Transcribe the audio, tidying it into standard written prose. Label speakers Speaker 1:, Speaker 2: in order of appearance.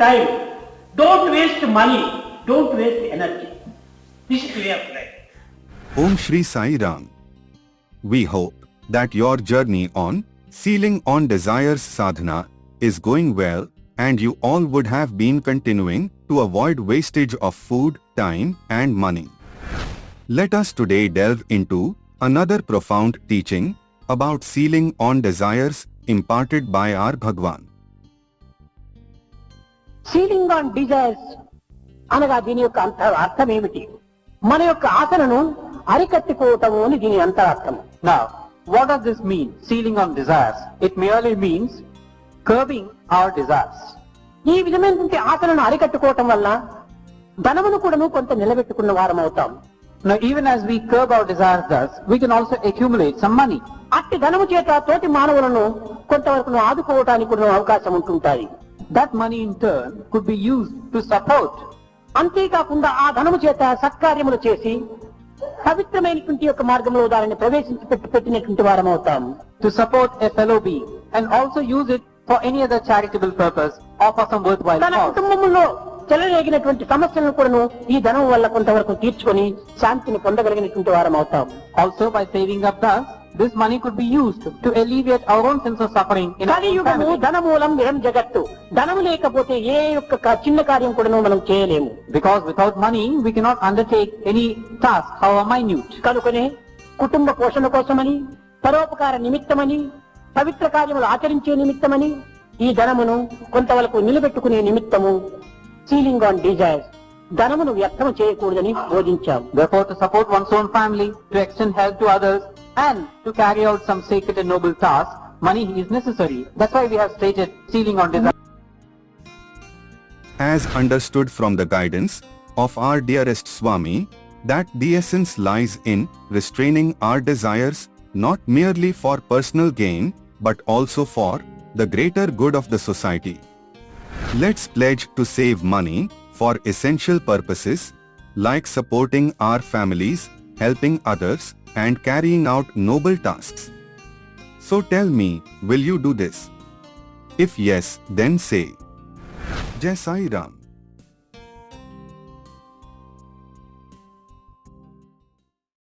Speaker 1: time. Don't waste money. Don't waste energy. This is way of life.
Speaker 2: Om Shri Sai Ram. We hope that your journey on Sealing on Desires Sadhana is going well and you all would have been continuing to avoid wastage of food, time and money. Let us today delve into another profound teaching about sealing on desires imparted by our Bhagwan.
Speaker 1: Ceiling on desires అనగా దీని యొక్క అర్థం ఏమిటి? మన యొక్క ఆశలను అరికట్టుకోవటము అని దీని అంతరార్థము.
Speaker 3: Now, what does this mean, sealing on desires? It merely means curbing our desires.
Speaker 1: ఈ విధమైనటువంటి ఆశలను అరికట్టుకోవటం వల్ల ధనమును కూడాను కొంత నిలబెట్టుకున్న వారం అవుతాం.
Speaker 3: Now, even as we curb our desires thus, we can also accumulate some money.
Speaker 1: అట్టి ధనము చేత తోటి మానవులను కొంతవరకు ఆదుకోవటానికి కూడా అవకాశం ఉంటుంటాయి.
Speaker 3: That money in turn could be used to support.
Speaker 1: అంతేకాకుండా ఆ ధనము చేత సత్కార్యములు చేసి పవిత్రమైనటువంటి యొక్క మార్గంలో దానిని పెట్టినటువంటి వారం అవుతాం.
Speaker 3: To support a fellow being and also use it for any other charitable purpose or for some worthwhile
Speaker 1: తన
Speaker 3: cause.
Speaker 1: కుటుంబంలో చెలరేగినటువంటి సమస్యలను కూడాను ఈ ధనం వల్ల కొంతవరకు తీర్చుకొని శాంతిని పొందగలిగినటువంటి వారం అవుతాం.
Speaker 3: Also, by saving up thus, this money could be used to alleviate our own sense of suffering in our own
Speaker 1: కలియుగము
Speaker 3: family.
Speaker 1: ధనమూలం నిరం జగత్తు. ధనము లేకపోతే ఏ యొక్క చిన్న కార్యం కూడాను మనం చేయలేము.
Speaker 3: Because without money, we cannot undertake any task, however minute.
Speaker 1: కనుకనే కుటుంబ పోషణ కోసమని, పరోపకార నిమిత్తమని, పవిత్ర కార్యములు ఆచరించే నిమిత్తమని ఈ ధనమును కొంతవరకు నిలబెట్టుకునే నిమిత్తము సీలింగ్ ఆన్ డిజైర్స్, ధనమును వ్యర్థం చేయకూడదని బోధించాం.
Speaker 3: Therefore, to support one's own family, to extend help to others, and to carry out some sacred and noble task, money is necessary. That's why we have stated sealing on desire.
Speaker 2: As understood from the guidance of our dearest Swami, that the essence lies in restraining our desires not merely for personal gain but also for the greater good of the society. Let's pledge to save money for essential purposes like supporting our families, helping others, and carrying out noble tasks. So tell me, will you do this? If yes, then say, Jai Sai Ram.